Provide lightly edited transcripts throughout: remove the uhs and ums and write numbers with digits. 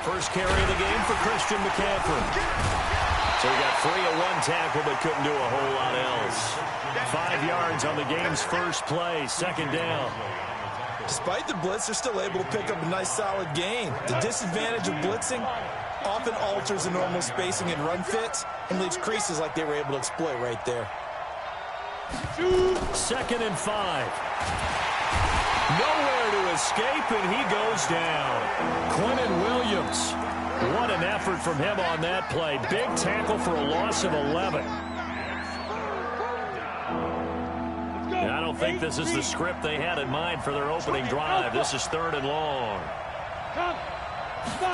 First carry of the game for Christian McCaffrey. So he got free of one tackle but couldn't do a whole lot else. 5 yards on the game's first play, second down. Despite the blitz, they're still able to pick up a nice solid gain. The disadvantage of blitzing often alters the normal spacing and run fits and leaves creases like they were able to exploit right there. 2nd and 5. Nowhere to escape, and he goes down. Quentin Williams. What an effort from him on that play. Big tackle for a loss of 11. I don't think this is the script they had in mind for their opening drive. This is 3rd and long.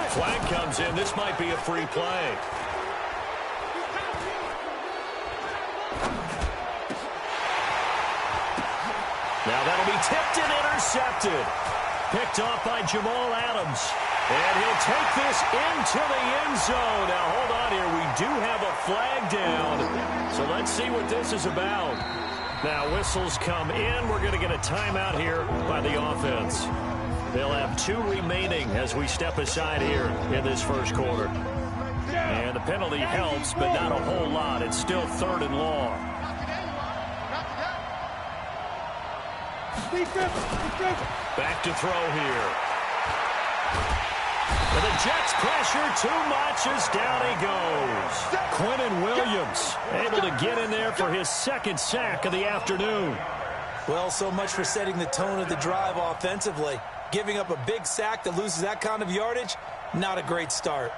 Flag comes in. This might be a free play. Now that'll be tipped and intercepted. Picked off by Jamal Adams. And he'll take this into the end zone. Now hold on here. We do have a flag down. So let's see what this is about. Now whistles come in. We're going to get a timeout here by the offense. They'll have 2 remaining as we step aside here in this first quarter. And the penalty helps, but not a whole lot. It's still 3rd and long. Back to throw here. And the Jets pressure too much as down he goes. Quentin Williams able to get in there for his 2nd sack of the afternoon. Well, so much for setting the tone of the drive offensively. Giving up a big sack that loses that kind of yardage, not a great start.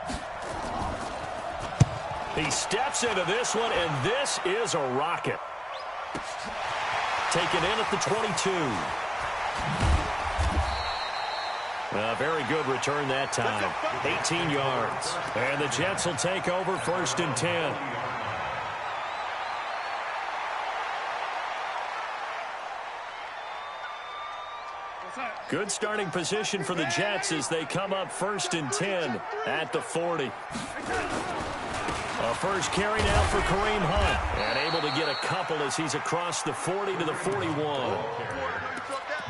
He steps into this one, and this is a rocket. Taken in at the 22. Very good return that time. 18 yards. And the Jets will take over 1st and 10. Good starting position for the Jets as they come up 1st and 10 at the 40. A first carry now for Kareem Hunt. And able to get a couple as he's across the 40 to the 41.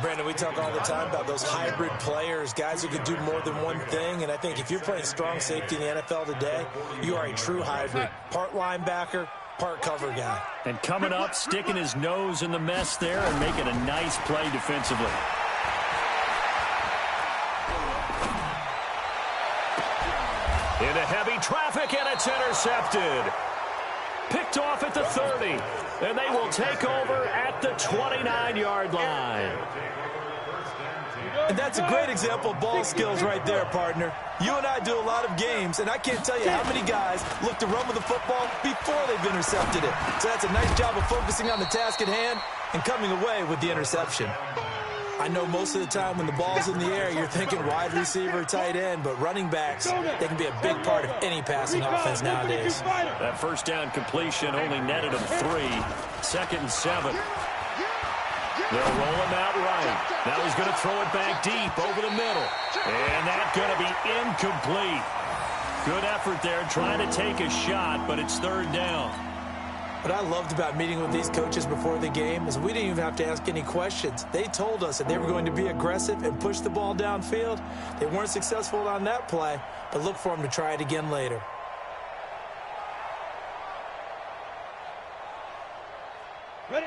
Brandon, we talk all the time about those hybrid players, guys who can do more than one thing. And I think if you're playing strong safety in the NFL today, you are a true hybrid. Part linebacker, part cover guy. And coming up, sticking his nose in the mess there and making a nice play defensively. Into heavy traffic, and it's intercepted. Picked off at the 30, and they will take over at the 29-yard line. And that's a great example of ball skills right there, partner. You and I do a lot of games, and I can't tell you how many guys look to run with the football before they've intercepted it. So that's a nice job of focusing on the task at hand and coming away with the interception. I know most of the time when the ball's in the air, you're thinking wide receiver, tight end, but running backs, they can be a big part of any passing offense nowadays. That first down completion only netted him 3. 2nd and 7. They'll roll him out right. Now he's going to throw it back deep over the middle. And that's going to be incomplete. Good effort there trying to take a shot, but it's 3rd down. What I loved about meeting with these coaches before the game is we didn't even have to ask any questions. They told us that they were going to be aggressive and push the ball downfield. They weren't successful on that play, but look for them to try it again later.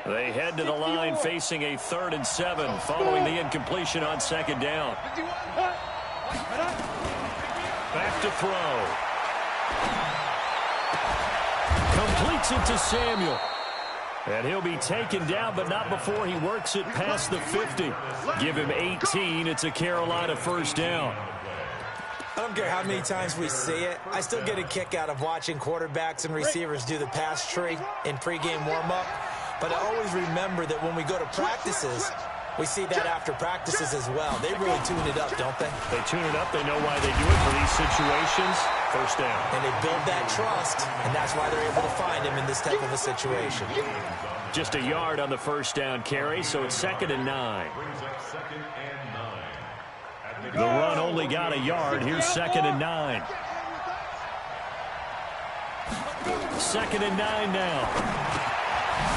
They head to the line facing a 3rd and 7 following the incompletion on 2nd down. Back to throw. Completes it to Samuel. And he'll be taken down, but not before he works it past the 50. Give him 18. It's a Carolina 1st down. I don't care how many times we see it. I still get a kick out of watching quarterbacks and receivers do the pass tree in pregame warm-up. But I always remember that when we go to practices, we see that after practices as well. They really tune it up, don't they? They tune it up. They know why they do it for these situations. 1st down. And they build that trust, and that's why they're able to find him in this type of a situation. Just a yard on the 1st down carry, so it's 2nd and 9. The run only got a yard. Here's 2nd and 9. 2nd and 9 now.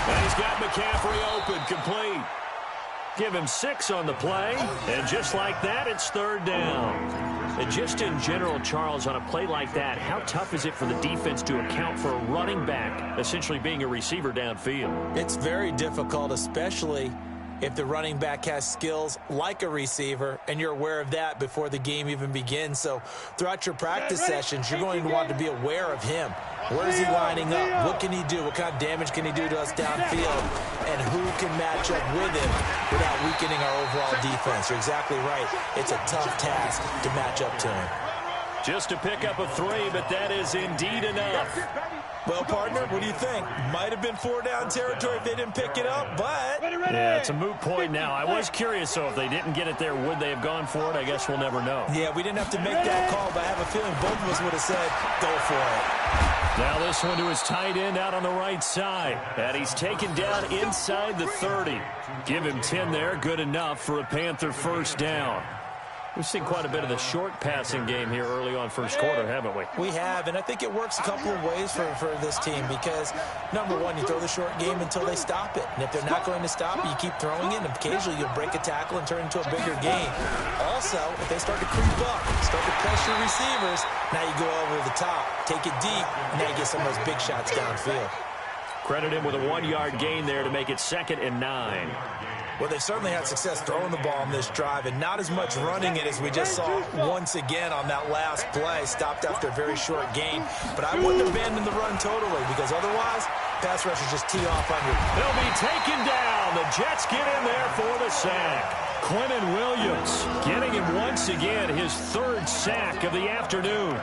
And he's got McCaffrey open, complete. Give him 6 on the play, and just like that, it's 3rd down. And just in general, Charles, on a play like that, how tough is it for the defense to account for a running back essentially being a receiver downfield? It's very difficult, especially if the running back has skills like a receiver, and you're aware of that before the game even begins. So throughout your practice sessions, you're going to want to be aware of him. Where is he lining up? What can he do? What kind of damage can he do to us downfield? And who can match up with him without weakening our overall defense? You're exactly right. It's a tough task to match up to him. Just to pick up a 3, but that is indeed enough. Well, partner, what do you think? Might have been 4-down territory if they didn't pick it up, but... Yeah, it's a moot point now. I was curious, so if they didn't get it there, would they have gone for it? I guess we'll never know. Yeah, we didn't have to make that call, but I have a feeling both of us would have said, go for it. Now this one to his tight end out on the right side. And he's taken down inside the 30. Give him 10 there. Good enough for a Panther 1st down. We've seen quite a bit of the short passing game here early on first quarter, haven't we? We have, and I think it works a couple of ways for this team because, number one, you throw the short game until they stop it. And if they're not going to stop it, you keep throwing it, and occasionally you'll break a tackle and turn it into a bigger game. Also, if they start to creep up, start to pressure receivers, now you go over the top, take it deep, and now you get some of those big shots downfield. Credit him with a 1-yard gain there to make it 2nd and 9. Well, they've certainly had success throwing the ball on this drive and not as much running it as we just saw once again on that last play. Stopped after a very short gain. But I wouldn't abandon the run totally because otherwise, pass rushers just tee off on you. They'll be taken down. The Jets get in there for the sack. Quentin Williams getting him once again his 3rd sack of the afternoon.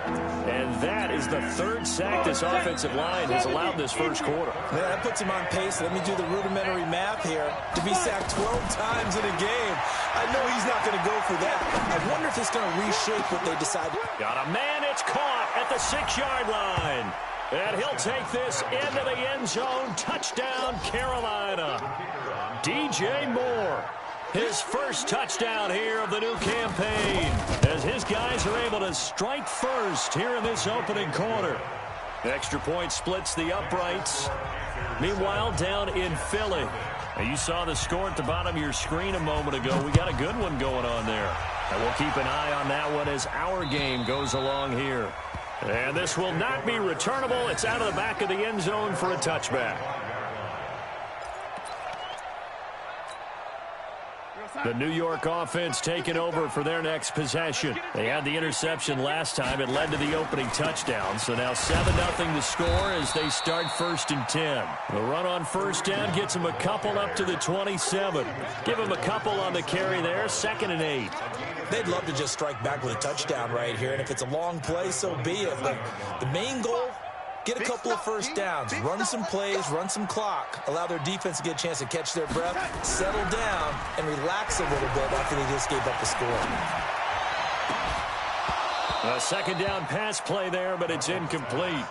And that is the 3rd sack this offensive line has allowed this first quarter. Yeah, that puts him on pace. Let me do the rudimentary math here. To be sacked 12 times in a game, I know he's not going to go for that. I wonder if it's going to reshape what they decide. Got a man, it's caught at the 6-yard line. And he'll take this into the end zone. Touchdown, Carolina. DJ Moore. His first touchdown here of the new campaign as his guys are able to strike first here in this opening quarter. Extra point splits the uprights. Meanwhile, down in Philly. Now, you saw the score at the bottom of your screen a moment ago. We got a good one going on there. And we'll keep an eye on that one as our game goes along here. And this will not be returnable. It's out of the back of the end zone for a touchback. The New York offense taking over for their next possession. They had the interception last time. It led to the opening touchdown. So now 7-0 to score as they start 1st and 10. The run on 1st down gets them a couple up to the 27. Give them a couple on the carry there. 2nd and 8. They'd love to just strike back with a touchdown right here. And if it's a long play, so be it. But the main goal, get a couple of 1st downs, run some plays, run some clock, allow their defense to get a chance to catch their breath, settle down, and relax a little bit after they just gave up the score. A 2nd down pass play there, but it's incomplete.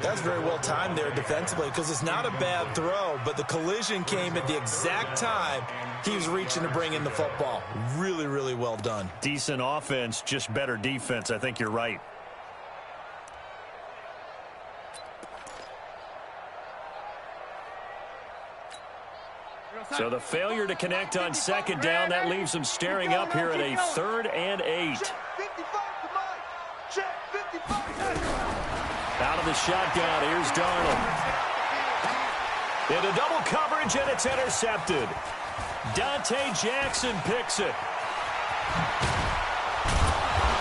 That's very well timed there defensively because it's not a bad throw, but the collision came at the exact time he was reaching to bring in the football. Really, really well done. Decent offense, just better defense. I think you're right. So the failure to connect on 2nd down, that leaves them staring up here at a 3rd and 8. Out of the shotgun, here's Darnold. Into double coverage, and it's intercepted. Dante Jackson picks it.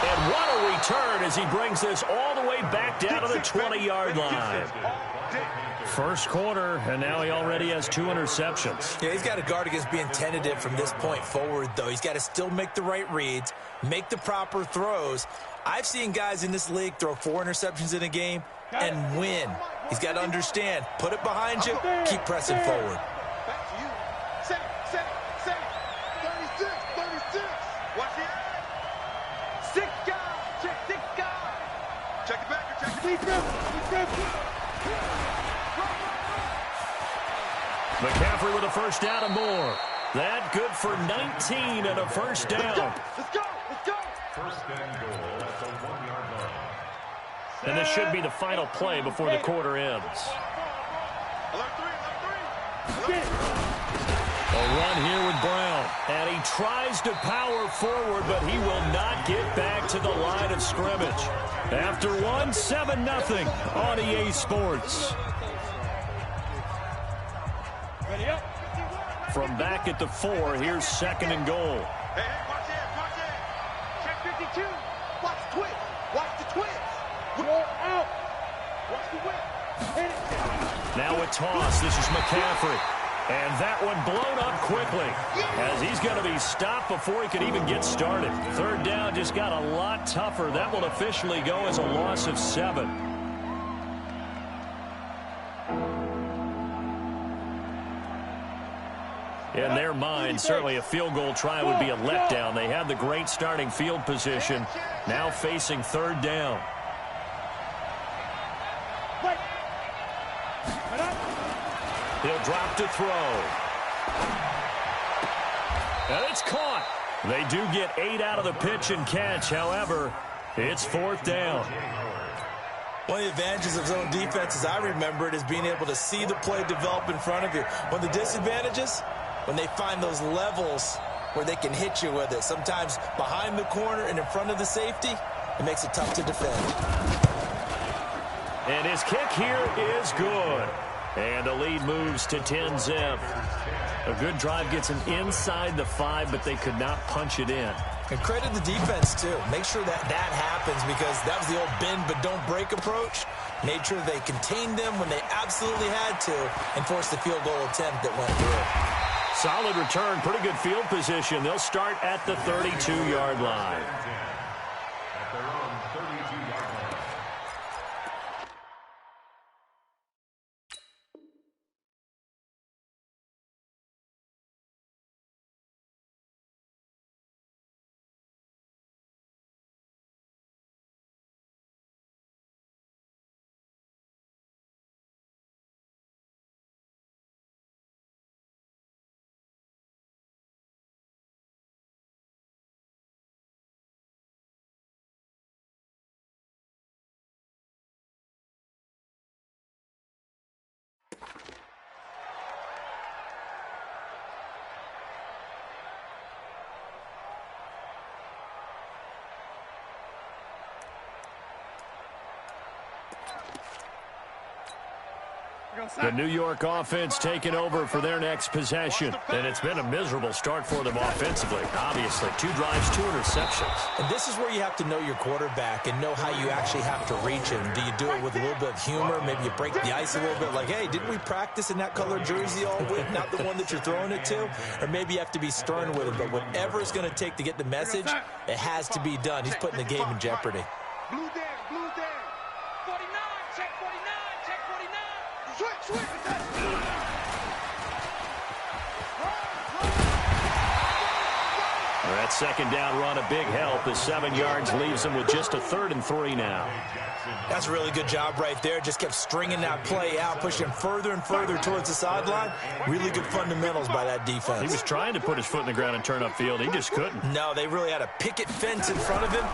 And what a return as he brings this all the way back down to the 20-yard line. First quarter, and now he already has 2 interceptions. Yeah, he's got to guard against being tentative from this point forward, though. He's got to still make the right reads, make the proper throws. I've seen guys in this league throw 4 interceptions in a game and win. He's got to understand, put it behind you, keep pressing forward. Back to you. Set it. 36. Watch the eye. 6 guys. Check 6 guys. Check it back. Check the defense. McCaffrey with a 1st down and more. That good for 19 and a 1st down. Let's go. First and goal at the 1-yard line. And this should be the final play before the quarter ends. Alert 3. A run here with Brown. And he tries to power forward, but he will not get back to the line of scrimmage. After one, 7-0 on EA Sports. From back at the 4, here's 2nd and goal. Hey, watch it. Check 52. Watch the twist. Watch the twist. Roll out. Watch the whip. Hit it. Now a toss. This is McCaffrey. And that one blown up quickly as he's going to be stopped before he could even get started. 3rd down just got a lot tougher. That will officially go as a loss of 7. In their mind, certainly a field goal try would be a letdown. They had the great starting field position, now facing 3rd down. He'll drop to throw. And it's caught. They do get 8 out of the pitch and catch. However, it's 4th down. One of the advantages of zone defense, as I remember it, is being able to see the play develop in front of you. One of the disadvantages, when they find those levels where they can hit you with it, sometimes behind the corner and in front of the safety, it makes it tough to defend. And his kick here is good. And the lead moves to 10-zip. A good drive gets him inside the 5, but they could not punch it in. And credit the defense, too. Make sure that happens, because that was the old bend but don't break approach. Made sure they contained them when they absolutely had to and forced the field goal attempt that went through. Solid return, pretty good field position. They'll start at the 32-yard line. At their own 32-yard line. The New York offense taking over for their next possession. And it's been a miserable start for them offensively. Obviously, 2 drives, 2 interceptions. And this is where you have to know your quarterback and know how you actually have to reach him. Do you do it with a little bit of humor? Maybe you break the ice a little bit, like, hey, didn't we practice in that colored jersey all week, not the one that you're throwing it to? Or maybe you have to be stern with him. But whatever it's going to take to get the message, it has to be done. He's putting the game in jeopardy. Blue down. 49, check 49. Switch. That 2nd down run, a big help. The 7 yards leaves them with just a 3rd and 3 now. That's a really good job right there. Just kept stringing that play out, pushing further and further towards the sideline. Really good fundamentals by that defense. He was trying to put his foot in the ground and turn upfield. He just couldn't. No, they really had a picket fence in front of him.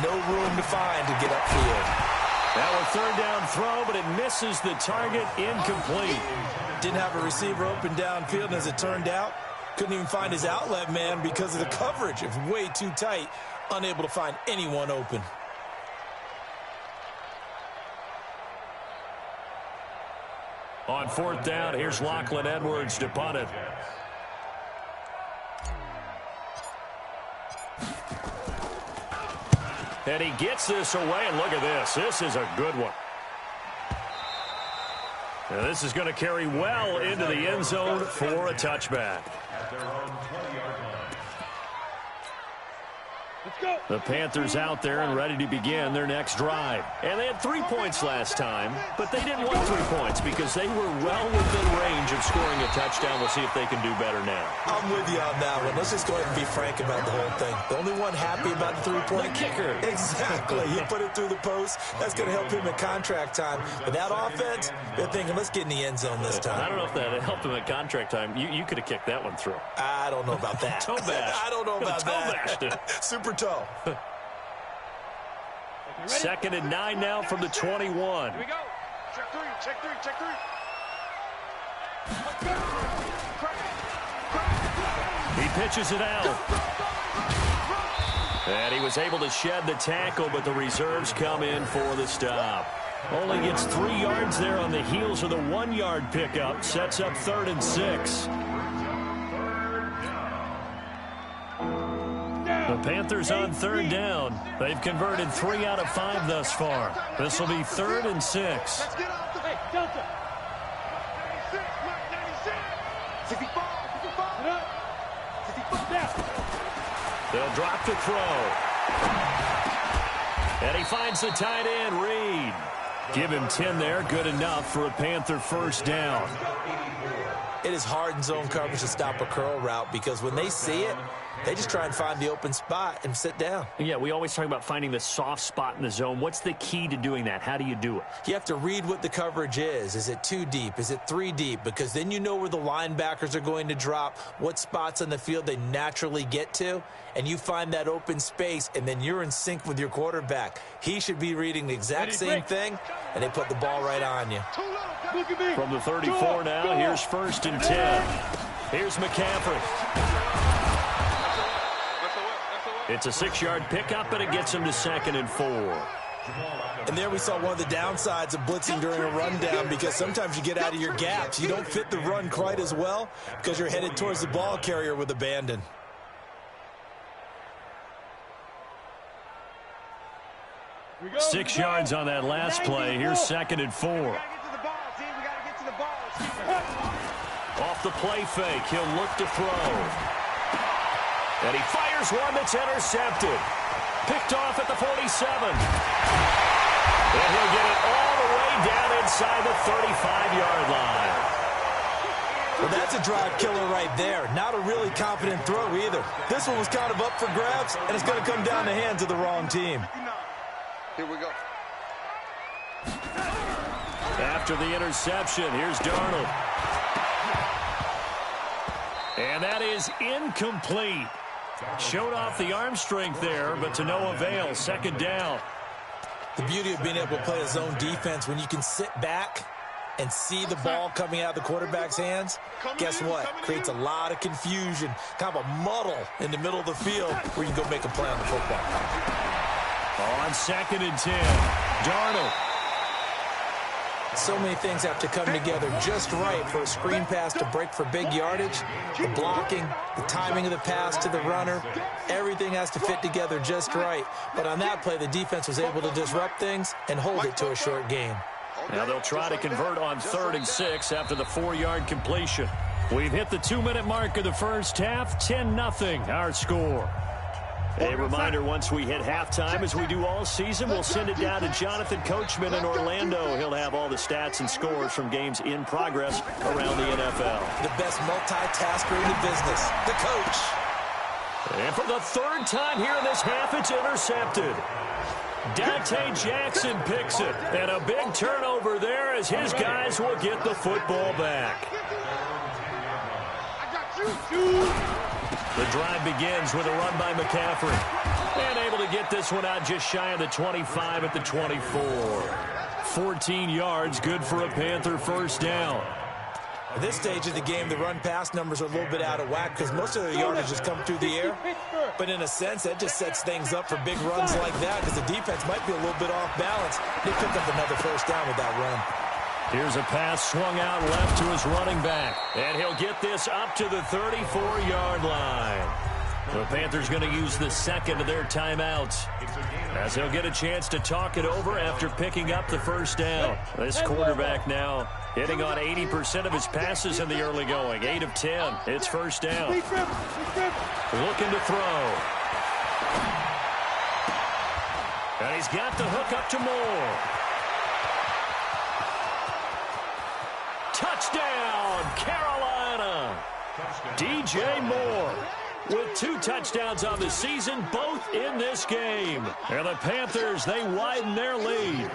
No room to find to get upfield. Now a 3rd down throw, but it misses the target, incomplete. Didn't have a receiver open downfield, and as it turned out, couldn't even find his outlet man because of the coverage. It was way too tight, unable to find anyone open. On 4th down, here's Lachlan Edwards to punt it. And he gets this away, and look at this. This is a good one. Now this is going to carry well into the end zone for a touchback. At their own 20-yard line. Let's go. The Panthers out there and ready to begin their next drive. And they had 3 points last time, but they didn't want 3 points because they were well within range of scoring a touchdown. We'll see if they can do better now. I'm with you on that one. Let's just go ahead and be frank about the whole thing. The only one happy about the 3-point kicker. Exactly. He put it through the post. That's going to help him in contract time. But that offense, they're thinking, let's get in the end zone this time. I don't know if that helped him at contract time. You could have kicked that one through. I don't know about that. Toe bash. I don't know about that. Toe bashed it. Super toe. 2nd and 9 now from the 21. Here we go. Check three. Let's go. He pitches it out. And he was able to shed the tackle, but the reserves come in for the stop. Only gets 3 yards there on the heels of the 1-yard pickup. Sets up 3rd and 6. The Panthers on 3rd down. They've converted 3 out of 5 thus far. This will be 3rd and 6. Hey, Delta. 65. They'll drop to throw. And he finds the tight end, Reed. Give him 10 there. Good enough for a Panther first down. It is hard in zone coverage to stop a curl route because when they see it, they just try and find the open spot and sit down. Yeah, we always talk about finding the soft spot in the zone. What's the key to doing that? How do you do it? You have to read what the coverage is. Is it 2 deep? Is it 3 deep? Because then you know where the linebackers are going to drop, what spots on the field they naturally get to, and you find that open space, and then you're in sync with your quarterback. He should be reading the exact same thing, and they put the ball right on you. From the 34 now, here's 1st and 10. Here's McCaffrey. It's a 6-yard pickup, and it gets him to 2nd and 4. And there we saw one of the downsides of blitzing during a rundown because sometimes you get out of your gaps. You don't fit the run quite as well because you're headed towards the ball carrier with abandon. Go, 6 yards on that last play. Here's 2nd and 4. Off the play fake, he'll look to throw. And he fires one that's intercepted. Picked off at the 47. And he'll get it all the way down inside the 35-yard line. Well, that's a drive killer right there. Not a really confident throw either. This one was kind of up for grabs, and it's going to come down the hands of the wrong team. Here we go. After the interception, here's Darnold. And that is incomplete. Showed off the arm strength there, but to no avail. 2nd down. The beauty of being able to play a zone defense when you can sit back and see the ball coming out of the quarterback's hands, guess what? Creates a lot of confusion, kind of a muddle in the middle of the field where you can go make a play on the football. On 2nd and 10, Darnold. So many things have to come together just right for a screen pass to break for big yardage. The blocking, the timing of the pass to the runner, everything has to fit together just right. But on that play, the defense was able to disrupt things and hold it to a short gain. Now they'll try to convert on 3rd and 6 after the 4-yard completion. We've hit the 2-minute mark of the first half. 10-0 our score. A reminder, once we hit halftime, as we do all season, we'll send it down to Jonathan Coachman in Orlando. He'll have all the stats and scores from games in progress around the NFL. The best multitasker in the business, the coach. And for the 3rd time here in this half, it's intercepted. Dante Jackson picks it. And a big turnover there as his guys will get the football back. I got you. The drive begins with a run by McCaffrey. And able to get this one out just shy of the 25 at the 24. 14 yards, good for a Panther first down. At this stage of the game, the run-pass numbers are a little bit out of whack because most of their yardage has come through the air. But in a sense, that just sets things up for big runs like that because the defense might be a little bit off balance. They pick up another first down with that run. Here's a pass swung out left to his running back. And he'll get this up to the 34-yard line. The Panthers going to use the 2nd of their timeouts as they'll get a chance to talk it over after picking up the first down. This quarterback now hitting on 80% of his passes in the early going. 8 of 10. It's first down. Looking to throw. And he's got the hook up to Moore. Touchdown, Carolina. DJ Moore with 2 touchdowns on the season, both in this game. And the Panthers, they widen their lead.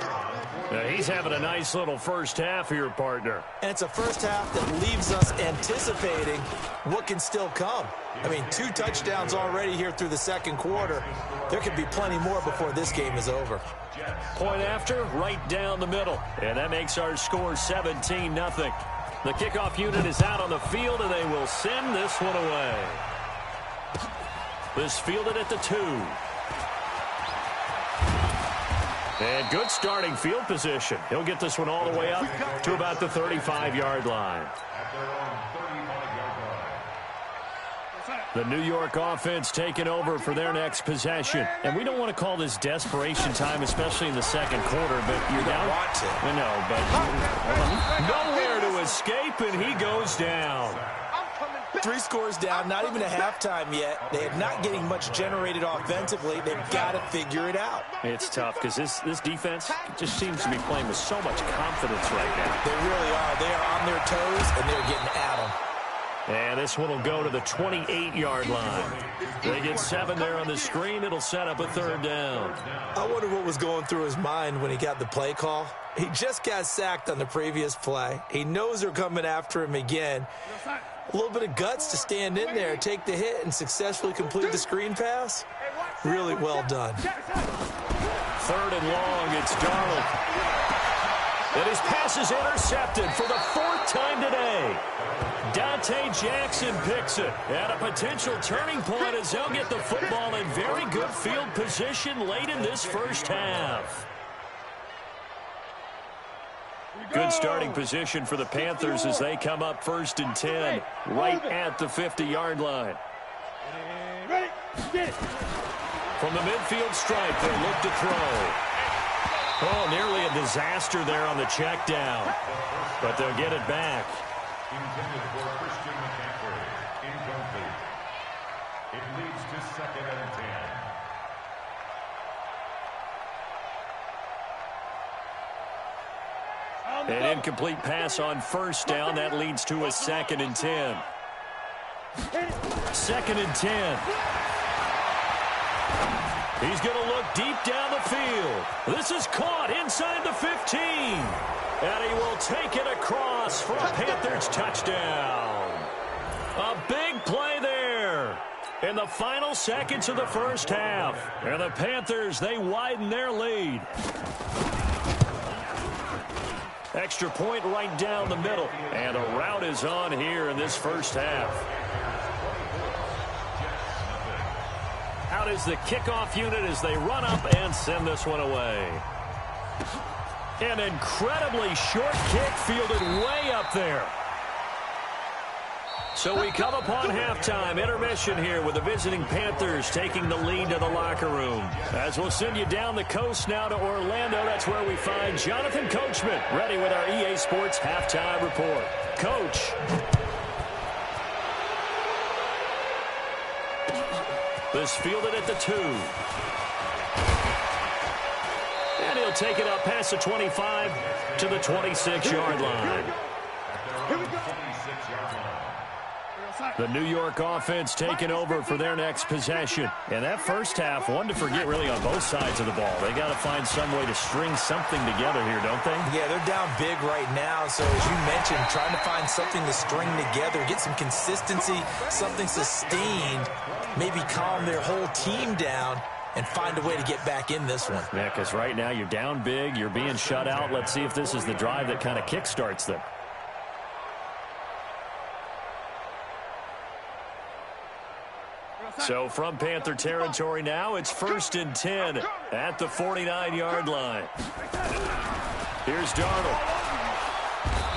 Now, he's having a nice little first half here, partner. And it's a first half that leaves us anticipating what can still come. I mean, 2 touchdowns already here through the 2nd quarter. There could be plenty more before this game is over. Point after, right down the middle. And that makes our score 17-0. The kickoff unit is out on the field, and they will send this one away. This fielded at the 2. And good starting field position. He'll get this one all the way up to about the 35-yard line. The New York offense taking over for their next possession. And we don't want to call this desperation time, especially in the second quarter, but you're down. Want to. I know, but nowhere to escape, and he goes down. 3 scores down, not even a halftime yet. They are not getting much generated offensively. They've got to figure it out. It's tough because this defense just seems to be playing with so much confidence right now. They really are. They are on their toes, and they're getting at them. And this one will go to the 28-yard line. They get 7 there on the screen. It'll set up a 3rd down. I wonder what was going through his mind when he got the play call. He just got sacked on the previous play. He knows they're coming after him again. A little bit of guts to stand in there, take the hit, and successfully complete the screen pass. Really well done. 3rd and long, it's Darnold. And his pass is intercepted for the 4th time today. Dante Jackson picks it at a potential turning point as they'll get the football in very good field position late in this first half. Good starting position for the Panthers as they come up 1st and 10 right at the 50-yard line. From the midfield stripe, they look to throw. Oh, nearly a disaster there on the check down, but they'll get it back. Intended for Christian McCaffrey. Incomplete. It leads to 2nd and 10. An incomplete pass on 1st down. That leads to a 2nd and 10. 2nd and 10. He's going to look deep down the field. This is caught inside the 15. And he will take it across for a Panthers touchdown. A big play there in the final seconds of the first half. And the Panthers, they widen their lead. Extra point right down the middle. And a rout is on here in this first half. Out is the kickoff unit as they run up and send this one away. An incredibly short kick fielded way up there. So we come upon halftime intermission here with the visiting Panthers taking the lead to the locker room. As we'll send you down the coast now to Orlando, that's where we find Jonathan Coachman ready with our EA Sports halftime report. Coach. This fielded at the 2. And he'll take it up past the 25 to the 26-yard line. The New York offense taking over for their next possession. And that first half, one to forget really on both sides of the ball. They got to find some way to string something together here, don't they? Yeah, they're down big right now. So as you mentioned, trying to find something to string together, get some consistency, something sustained, maybe calm their whole team down and find a way to get back in this one. Yeah, because right now you're down big, you're being shut out. Let's see if this is the drive that kind of kickstarts them. So from Panther territory now, it's 1st and 10 at the 49-yard line. Here's Darnold.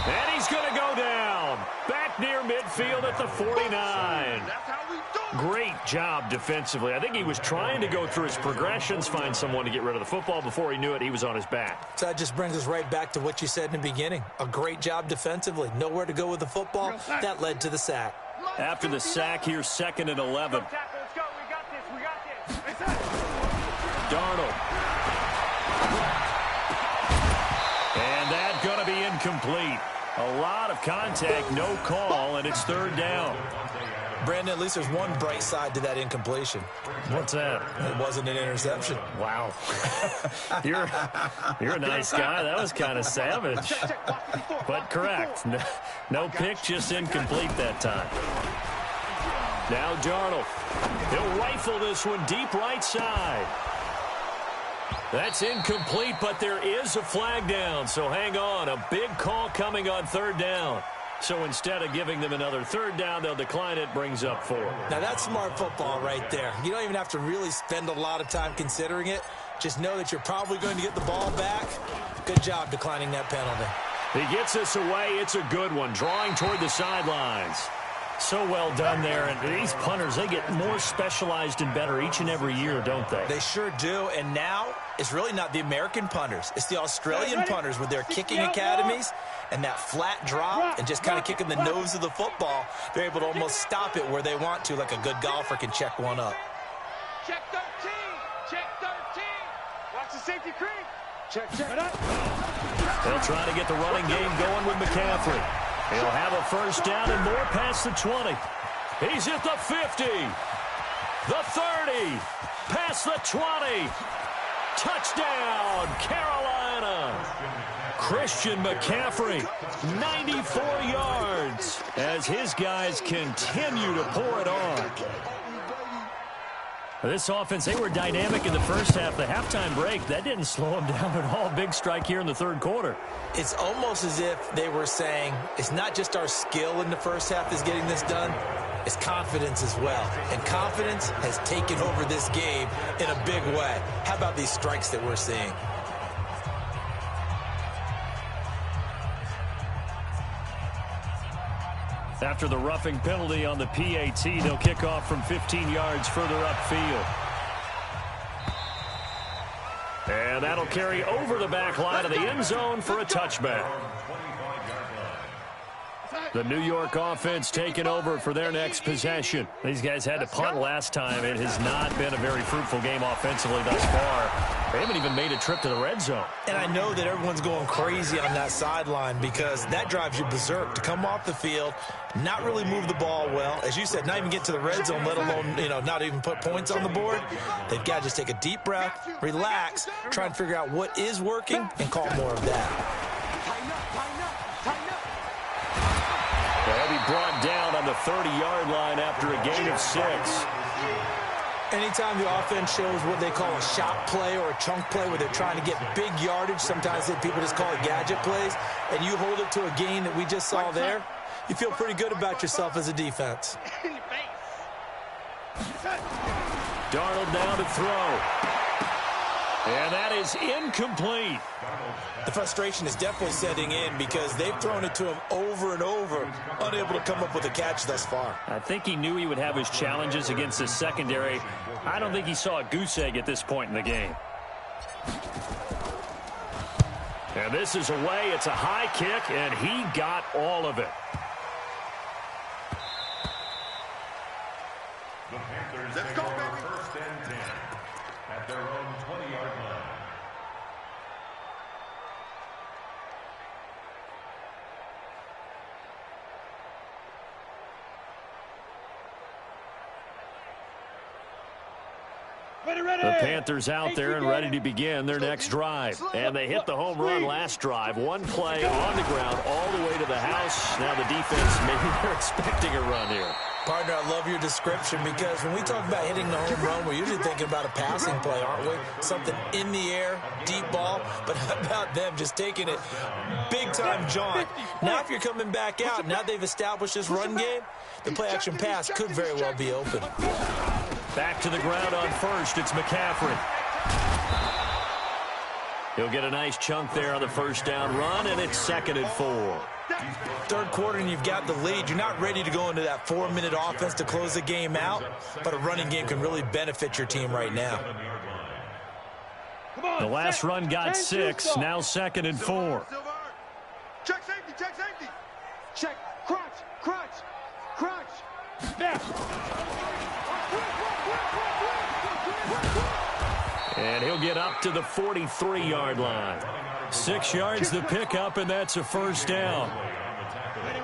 And he's going to go down. Back near midfield at the 49. Great job defensively. I think he was trying to go through his progressions, find someone to get rid of the football. Before he knew it, he was on his back. So that just brings us right back to what you said in the beginning. A great job defensively. Nowhere to go with the football. That led to the sack. After the sack, here's 2nd and 11. Darnold. And that's going to be incomplete. A lot of contact, no call, and it's 3rd down. Brandon, at least there's one bright side to that incompletion. What's that? It wasn't an interception. Wow. You're a nice guy. That was kind of savage. But correct. No pick, just incomplete that time. Now Darnold. He'll rifle this one deep right side. That's incomplete, but there is a flag down, so hang on. A big call coming on 3rd down. So instead of giving them another third down, they'll decline it, brings up 4. Now, that's smart football right there. You don't even have to really spend a lot of time considering it. Just know that you're probably going to get the ball back. Good job declining that penalty. He gets us away. It's a good one, drawing toward the sidelines. So well done there. And these punters, they get more specialized and better each and every year, don't they? They sure do. And now it's really not the American punters. It's the Australian punters with their kicking academies and that flat drop and just kind of kicking the nose of the football. They're able to almost stop it where they want to, like a good golfer can check one up. Check 13. Check 13. Watch the safety creep. Check. They'll try to get the running game going with McCaffrey. He'll have a first down and more past the 20. He's at the 50. The 30. Past the 20. Touchdown, Carolina. Christian McCaffrey, 94 yards, as his guys continue to pour it on. This offense, they were dynamic in the first half. The halftime break, that didn't slow them down at all. Big strike here in the third quarter. It's almost as if they were saying, it's not just our skill in the first half that's getting this done, it's confidence as well. And confidence has taken over this game in a big way. How about these strikes that we're seeing? After the roughing penalty on the PAT, they'll kick off from 15 yards further upfield. And that'll carry over the back line of the end zone for a touchback. The New York offense taking over for their next possession. These guys had to punt last time. It has not been a very fruitful game offensively thus far. They haven't even made a trip to the red zone. And I know that everyone's going crazy on that sideline because that drives you berserk to come off the field, not really move the ball well. As you said, not even get to the red zone, let alone, not even put points on the board. They've got to just take a deep breath, relax, try and figure out what is working, and call more of that. They'll be brought down on the 30-yard line after a gain of 6. Anytime the offense shows what they call a shot play or a chunk play where they're trying to get big yardage, sometimes people just call it gadget plays, and you hold it to a gain that we just saw there, you feel pretty good about yourself as a defense. Darnold down to throw. And that is incomplete. The frustration is definitely setting in because they've thrown it to him over and over, unable to come up with a catch thus far. I think he knew he would have his challenges against the secondary. I don't think he saw a goose egg at this point in the game. And this is away. It's a high kick, and he got all of it. The Panthers take over first and 10 at their own 20-yard line. The Panthers out there and ready to begin their next drive. And they hit the home run last drive. One play on the ground all the way to the house. Now the defense, maybe they're expecting a run here. Partner, I love your description because when we talk about hitting the home run, we're usually thinking about a passing play, aren't we? Something in the air, deep ball. But how about them just taking it big-time jaunt? Now if you're coming back out, now they've established this run game, the play-action pass could very well be open. Back to the ground on first. It's McCaffrey. He'll get a nice chunk there on the first down run, and it's 2nd and 4. Third quarter and you've got the lead. You're not ready to go into that 4-minute offense to close the game out, but a running game can really benefit your team right now. The last run got 6. Now 2nd and 4. Check safety, check safety. Check, crunch. Now. And he'll get up to the 43-yard line. 6 yards the pickup, and that's a first down.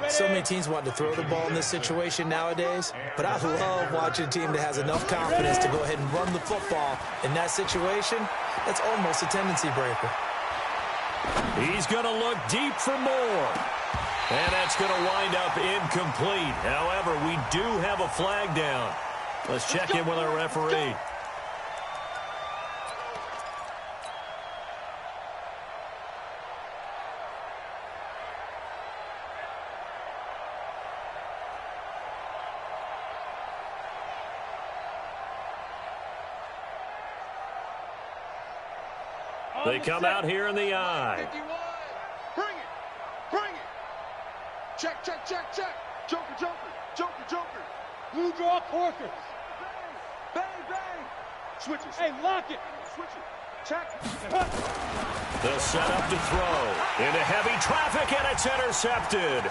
So many teams want to throw the ball in this situation nowadays, but I love watching a team that has enough confidence to go ahead and run the football. In that situation, that's almost a tendency breaker. He's going to look deep for more. And that's going to wind up incomplete. However, we do have a flag down. Let's check in with our referee. They come out here in the I. 51. Bring it. Bring it. Check, check, check, check. Joker, joker, joker, joker. Blue draw corker. Bang, bang. Switch it. Hey, lock it. Switch it. Check. They'll set up to throw. Into heavy traffic, and it's intercepted.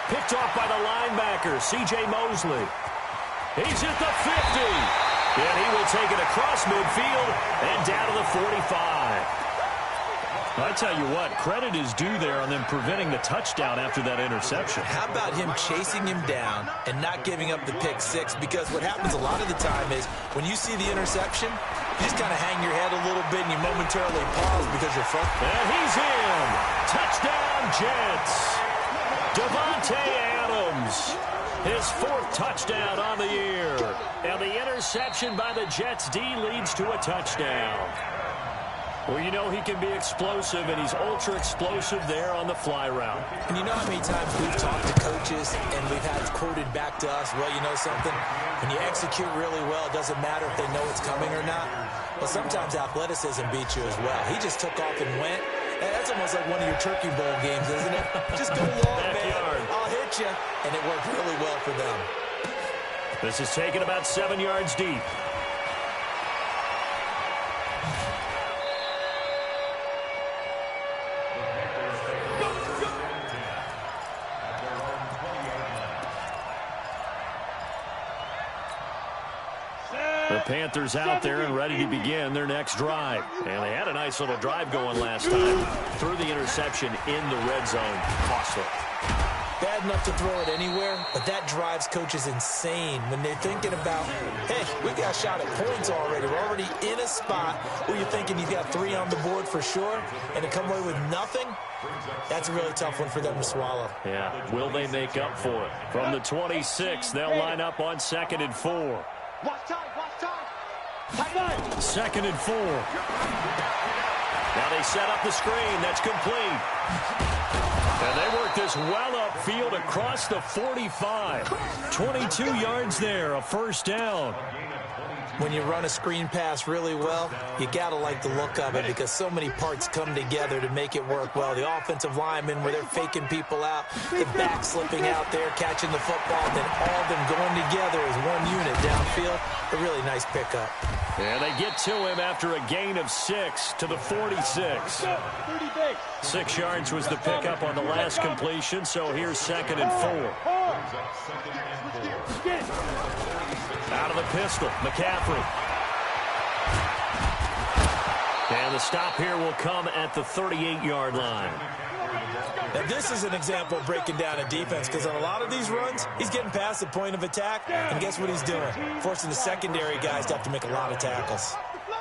Picked off by the linebacker, C.J. Mosley. He's at the 50. And he will take it across midfield and down to the 45. I tell you what, credit is due there on them preventing the touchdown after that interception. How about him chasing him down and not giving up the pick six? Because what happens a lot of the time is when you see the interception, you just kind of hang your head a little bit and you momentarily pause because you're front. And he's in. Touchdown, Jets. Devontae Adams. His 4th touchdown on the year. And the interception by the Jets D leads to a touchdown. Well, you know he can be explosive, and he's ultra-explosive there on the fly route. And you know how many times we've talked to coaches and we've had it quoted back to us, well, you know something? When you execute really well, it doesn't matter if they know it's coming or not. Well, sometimes athleticism beats you as well. He just took off and went. That's almost like one of your Turkey Bowl games, isn't it? Just go long, man. I'll hit you. And it worked really well for them. This is taken about 7 yards deep. The Panthers out there and ready to begin their next drive. And they had a nice little drive going last time. Threw the interception in the red zone. Costly. Bad enough to throw it anywhere, but that drives coaches insane when they're thinking about, hey, we got a shot at points already. We're already in a spot where you're thinking you've got 3 on the board for sure, and to come away with nothing, that's a really tough one for them to swallow. Yeah, will they make up for it? From the 26, they'll line up on 2nd and 4. Watch time, watch time. 2nd and 4. Now they set up the screen. That's complete. And they work this well upfield across the 45. 22 yards there, a 1st down. When you run a screen pass really well, you got to like the look of it because so many parts come together to make it work well. The offensive linemen, where they're faking people out, the back slipping out there, catching the football, and then all of them going together as one unit downfield. A really nice pickup. And they get to him after a gain of 6 to the 46. 6 yards was the pickup on the last completion, so here's 2nd and 4. Out of the pistol, McCaffrey. And the stop here will come at the 38-yard line. Now, this is an example of breaking down a defense because on a lot of these runs, he's getting past the point of attack, and guess what he's doing? Forcing the secondary guys to have to make a lot of tackles.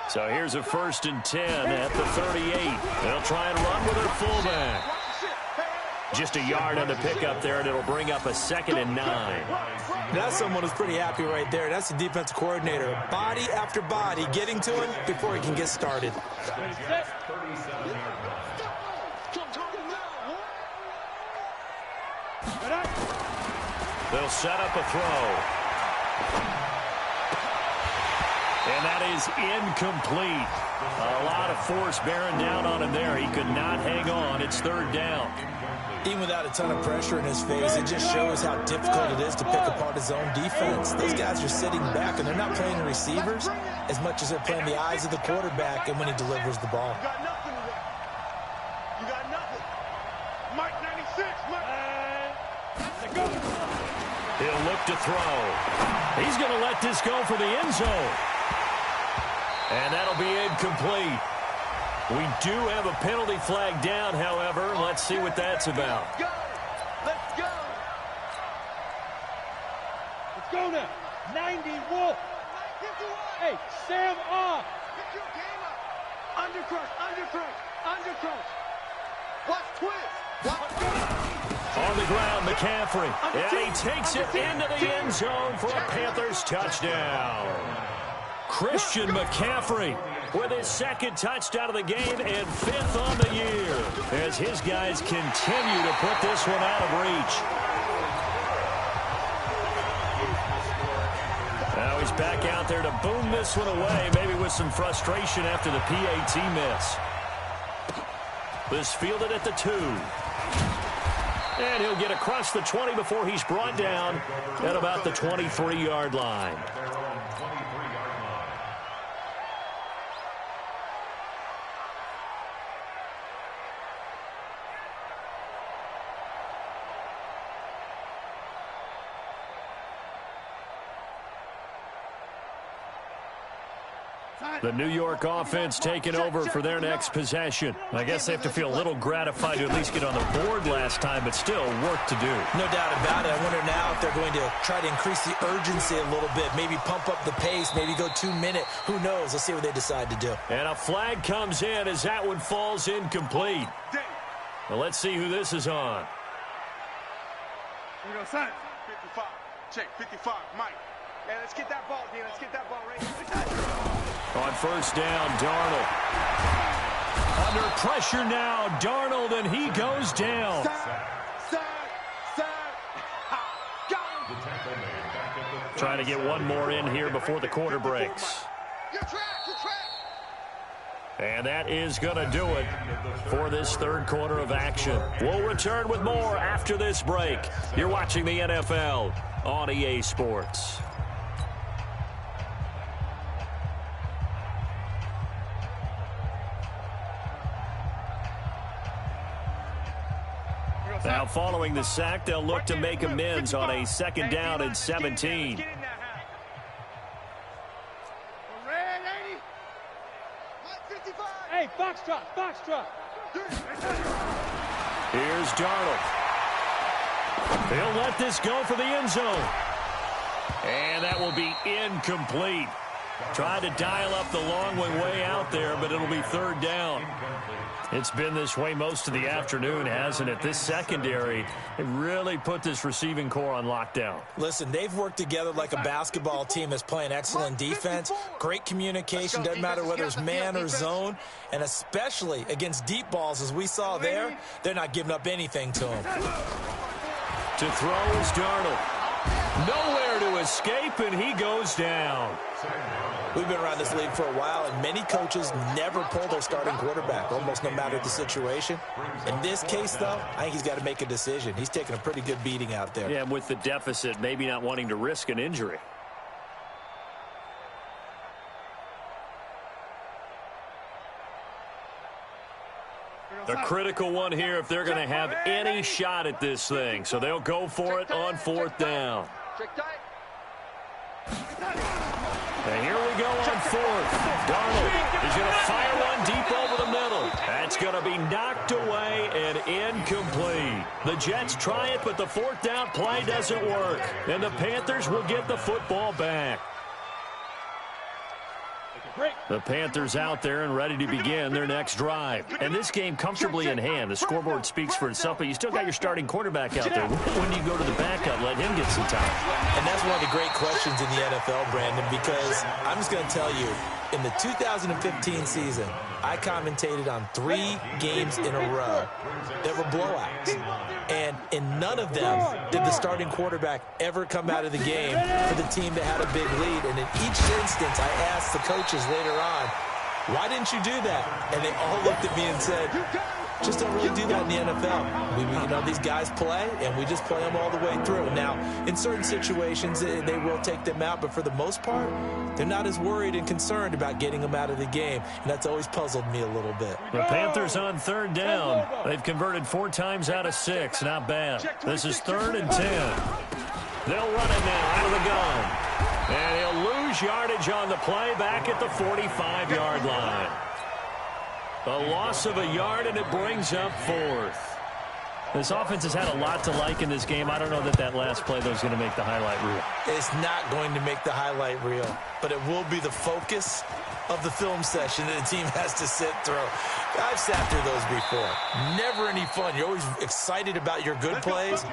So here's a 1st and 10 at the 38. They'll try and run with their fullback. Just a yard on the pickup there, and it'll bring up a 2nd and 9. That's someone who's pretty happy right there. That's the defensive coordinator. Body after body getting to him before he can get started. They'll set up a throw. And that is incomplete. A lot of force bearing down on him there. He could not hang on. It's 3rd down. Even without a ton of pressure in his face, it just shows how difficult it is to pick apart his own defense. Those guys are sitting back, and they're not playing the receivers as much as they're playing the eyes of the quarterback and when he delivers the ball. You got nothing today. You got nothing. Mike 96, Mike. He'll look to throw. He's going to let this go for the end zone. And that'll be incomplete. We do have a penalty flag down, however. Let's see what that's about. Let's go. Let's go. Let's go now. 90 Wolf. Hey, Sam off. Get your game up. Undercrush, undercrush, undercrush. Watch twist. Watch. On the ground, McCaffrey. And he takes it into the end zone for a Panthers touchdown. Christian McCaffrey with his 2nd touchdown of the game and 5th on the year as his guys continue to put this one out of reach. Now he's back out there to boom this one away, maybe with some frustration after the PAT miss. This fielded at the 2. And he'll get across the 20 before he's brought down at about the 23-yard line. The New York offense taking over for their next possession. I guess they have to feel a little gratified to at least get on the board last time, but still work to do. No doubt about it. I wonder now if they're going to try to increase the urgency a little bit, maybe pump up the pace, maybe go 2-minute. Who knows? Let's see what they decide to do. And a flag comes in as that one falls incomplete. Well, let's see who this is on. Here we go, son. 55. Check, 55. Mike. Yeah, let's get that ball, D. Let's get that ball right here. On first down, Darnold. Under pressure now, Darnold, and he goes down. Trying to get one more in here before the quarter breaks. And that is going to do it for this third quarter of action. We'll return with more after this break. You're watching the NFL on EA Sports. Now, following the sack, they'll look to make amends on a second down and 17. Hey, Foxtrot, Foxtrot. Here's Darnold. He'll let this go for the end zone. And that will be incomplete. Tried to dial up the long way out there, but it'll be third down. It's been this way most of the afternoon, hasn't it? This secondary, it really put this receiving core on lockdown. Listen, they've worked together like a basketball team that's playing excellent defense. Great communication, doesn't matter whether it's man or zone. And especially against deep balls, as we saw there, they're not giving up anything to them. To throw is Darnold. Nowhere to escape, and he goes down. We've been around this league for a while, and many coaches never pull their starting quarterback, almost no matter the situation. In this case, though, I think he's got to make a decision. He's taking a pretty good beating out there. Yeah, with the deficit, maybe not wanting to risk an injury. A critical one here if they're going to have any shot at this thing. So they'll go for it on fourth down. And here we go on fourth. Darnold is going to fire one deep over the middle. That's going to be knocked away and incomplete. The Jets try it, but the fourth down play doesn't work. And the Panthers will get the football back. The Panthers out there and ready to begin their next drive. And this game comfortably in hand. The scoreboard speaks for itself, but you still got your starting quarterback out there. When do you go to the backup, let him get some time? And that's one of the great questions in the NFL, Brandon, because I'm just going to tell you, in the 2015 season, I commentated on 3 games in a row that were blowouts. And in none of them did the starting quarterback ever come out of the game for the team that had a big lead. And in each instance, I asked the coaches later on, why didn't you do that? And they all looked at me and said, just don't really do that in the NFL. These guys play, and we just play them all the way through. Now, in certain situations, they will take them out, but for the most part, they're not as worried and concerned about getting them out of the game, and that's always puzzled me a little bit. The Panthers on third down. They've converted 4 times out of 6. Not bad. This is 3rd and 10. They'll run it now out of the gun. And he'll lose yardage on the play back at the 45-yard line. A loss of a yard, and it brings up 4th. This offense has had a lot to like in this game. I don't know that last play, though, is going to make the highlight reel. It's not going to make the highlight reel, but it will be the focus of the film session that the team has to sit through. I've sat through those before. Never any fun. You're always excited about your good plays,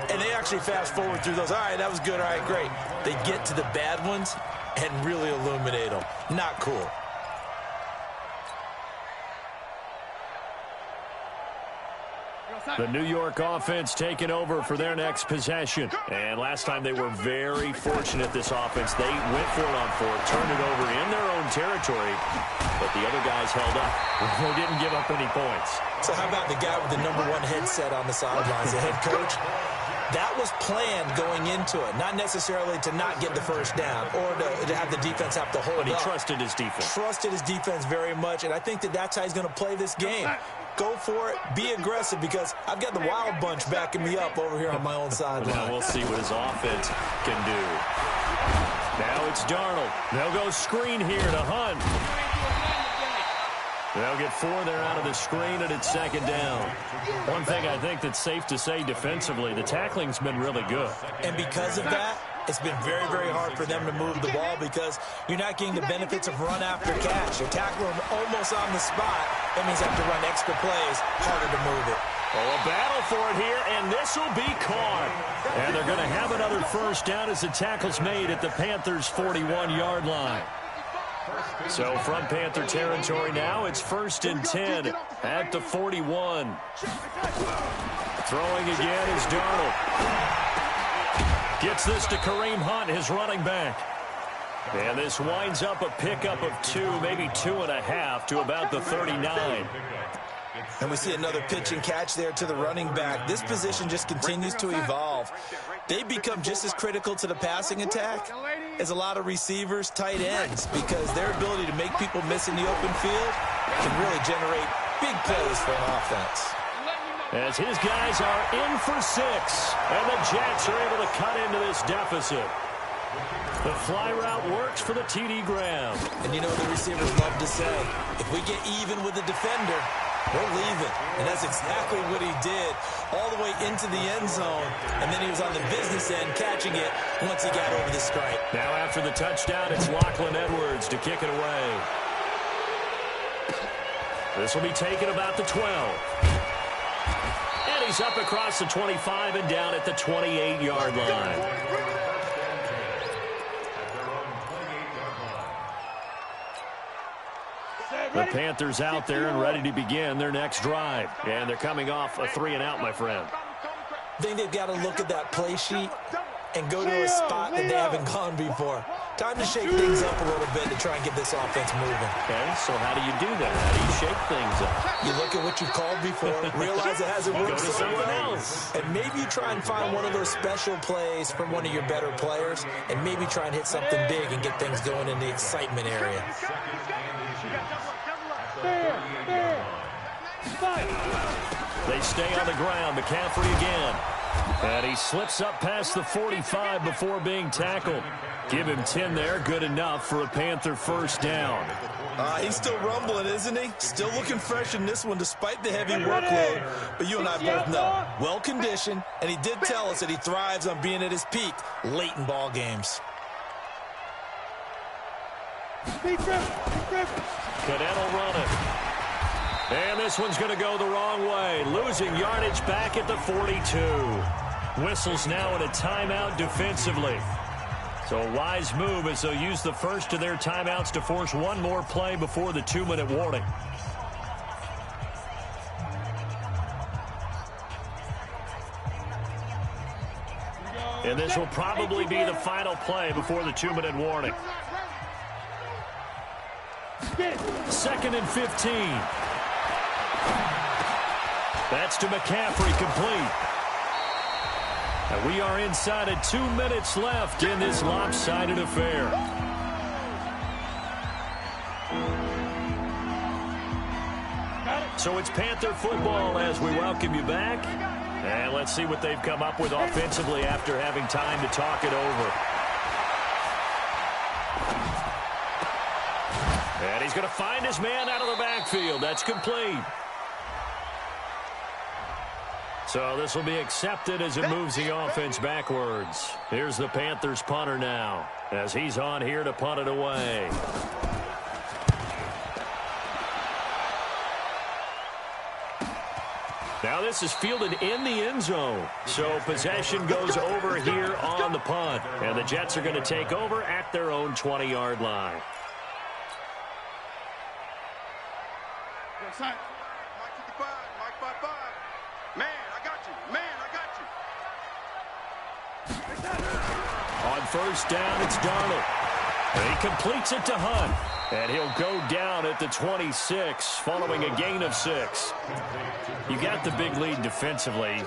and they actually fast forward through those. All right, that was good. All right, great. They get to the bad ones and really illuminate them. Not cool. The New York offense taking over for their next possession. And last time they were very fortunate, this offense. They went for it on fourth, turned it over in their own territory, but the other guys held up. They didn't give up any points. So how about the guy with the #1 headset on the sidelines, the head coach? That was planned going into it, not necessarily to not get the first down or to have the defense have to hold up. But he trusted his defense. Trusted his defense very much, and I think that's how he's going to play this game. Go for it, be aggressive, because I've got the wild bunch backing me up over here on my own sideline. Now we'll see what his offense can do. Now it's Darnold. They'll go screen here to Hunt. They'll get 4 there out of the screen, and it's second down. One thing I think that's safe to say defensively, the tackling's been really good. And because of that, it's been very, very hard for them to move the ball because you're not getting the benefits of run after catch. You're tackling them almost on the spot. That means you have to run extra plays, harder to move it. Oh, a battle for it here, and this will be caught. And they're going to have another first down as the tackle's made at the Panthers' 41-yard line. So from Panther territory now, it's 1st and 10 at the 41. Throwing again is Darnold. Gets this to Kareem Hunt, his running back. And this winds up a pickup of 2, maybe 2.5 to about the 39. And we see another pitch and catch there to the running back. This position just continues to evolve. They become just as critical to the passing attack as a lot of receivers, tight ends, because their ability to make people miss in the open field can really generate big plays for an offense. As his guys are in for 6, and the Jets are able to cut into this deficit. The fly route works for the TD Graham. And you know the receivers love to say, if we get even with the defender, we're leaving. And that's exactly what he did all the way into the end zone. And then he was on the business end catching it once he got over the stripe. Now after the touchdown, it's Lachlan Edwards to kick it away. This will be taken about the 12. And he's up across the 25 and down at the 28-yard line. The Panthers out there and ready to begin their next drive. And they're coming off a 3-and-out, my friend. I think they've got to look at that play sheet and go to a spot that they haven't gone before. Time to shake things up a little bit to try and get this offense moving. Okay, so how do you do that? How do you shake things up? You look at what you've called before, realize it hasn't worked so well, and maybe you try and find one of those special plays from one of your better players, and maybe try and hit something big and get things going in the excitement area. They stay on the ground. McCaffrey again. And he slips up past the 45 before being tackled. Give him 10 there. Good enough for a Panther first down. He's still rumbling, isn't he? Still looking fresh in this one despite the heavy workload. But you and I both know, well-conditioned, and he did tell us that he thrives on being at his peak late in ball games. Cadet will run it. And this one's going to go the wrong way. Losing yardage back at the 42. Whistles now in a timeout defensively. So a wise move as they'll use the first of their timeouts to force one more play before the 2-minute warning. And this will probably be the final play before the 2-minute warning. 2nd and 15. That's to McCaffrey, complete. And we are inside of 2 minutes left in this lopsided affair. So it's Panther football as we welcome you back. And let's see what they've come up with offensively after having time to talk it over. And he's going to find his man out of the backfield. That's complete. So this will be accepted as it moves the offense backwards. Here's the Panthers punter now as he's on here to punt it away. Now this is fielded in the end zone. So possession goes over here on the punt. And the Jets are going to take over at their own 20-yard line. Man, I got you. Man, I got you. On first down, it's Darnold. And he completes it to Hunt. And he'll go down at the 26 following a gain of 6. You got the big lead defensively.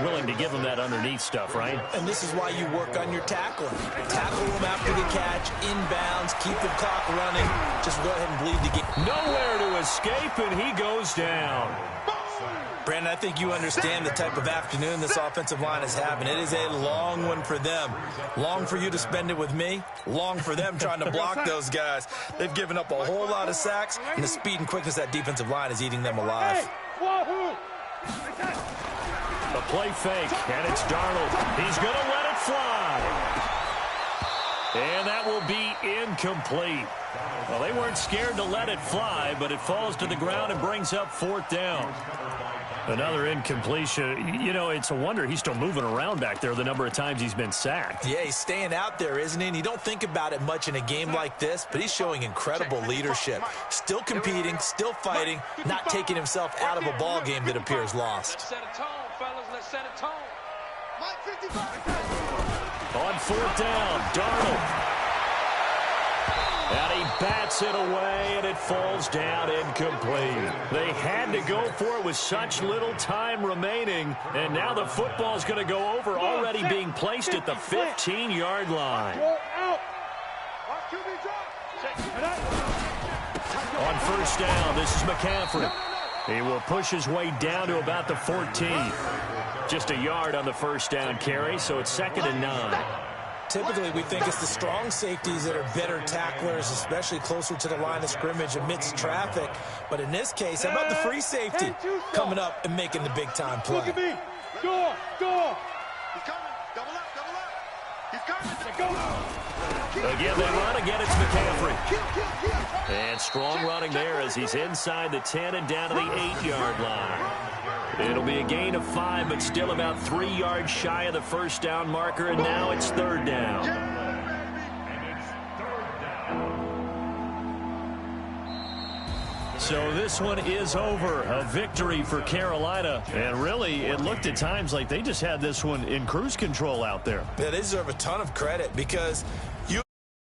Willing to give him that underneath stuff, right? And this is why you work on your tackling. Tackle them after the catch, inbounds, keep the clock running. Just go ahead and bleed the game. Nowhere to escape, and he goes down. Brandon, I think you understand the type of afternoon this offensive line is having. It is a long one for them. Long for you to spend it with me. Long for them trying to block those guys. They've given up a whole lot of sacks, and the speed and quickness of that defensive line is eating them alive. The play fake, and it's Darnold. He's going to let it fly. And that will be incomplete. Well, they weren't scared to let it fly, but it falls to the ground and brings up 4th down. Another incompletion. You know, it's a wonder he's still moving around back there the number of times he's been sacked. Yeah, he's staying out there, isn't he? And you don't think about it much in a game like this, but he's showing incredible leadership. Still competing, still fighting, not taking himself out of a ball game that appears lost. Let's set a tone, fellas. Let's set a tone. On 4th down, Darnold. And he bats it away, and it falls down incomplete. They had to go for it with such little time remaining, and now the football's going to go over, already being placed at the 15-yard line. On first down, this is McCaffrey. He will push his way down to about the 14. Just a yard on the first down carry, so it's 2nd and 9. Typically, we think it's the strong safeties that are better tacklers, especially closer to the line of scrimmage amidst traffic. But in this case, how about the free safety coming up and making the big-time play? Look at me. Door. He's coming. Double up. He's coming. Again, they run. Again, it's McCaffrey. And strong running there as he's inside the 10 and down to the 8-yard line. It'll be a gain of 5, but still about 3 yards shy of the first down marker, and now it's 3rd down. So this one is over. A victory for Carolina. And really, it looked at times like they just had this one in cruise control out there. Yeah, they deserve a ton of credit because you